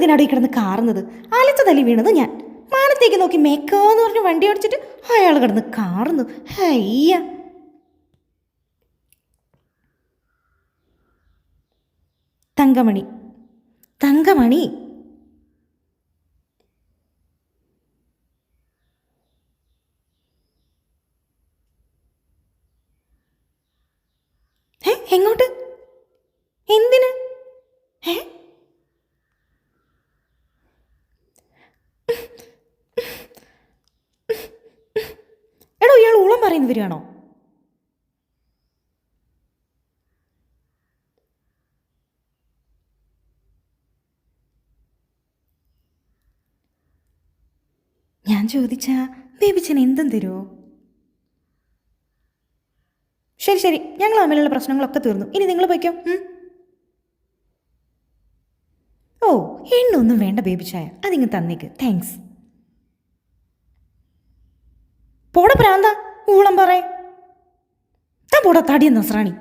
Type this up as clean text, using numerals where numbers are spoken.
എന്തിനാടോ ഈ കിടന്ന് കാറുന്നത്? അലച്ച തല്ലി വീണത് ഞാൻ. മാനത്തേക്ക് നോക്കി മേക്കാന്ന് പറഞ്ഞ് വണ്ടി ഓടിച്ചിട്ട് അയാൾ കിടന്ന് കാറുന്നു. ഹയ്യ. തങ്കമണി, തങ്കമണി, എങ്ങോട്ട്? എന്തിന്? എടോ, ഇയാൾ ഊളം പറയുന്നു വരികയാണോ? ഞാൻ ചോദിച്ചാ ബേബിച്ചൻ എന്തും തരുമോ? ശരി ശരി, ഞങ്ങൾ തമ്മിലുള്ള പ്രശ്നങ്ങളൊക്കെ തീർന്നു. ഇനി നിങ്ങൾ പോയിക്കോ. ഓ, എണ്ണൊന്നും വേണ്ട ബേബിച്ചായ, അതിങ്ങ് തന്നേക്ക്. താങ്ക്സ്. പോട പ്രാന്ത, ഊളം പറയേ. താ പോടാ തടിയ നസ്രാണി.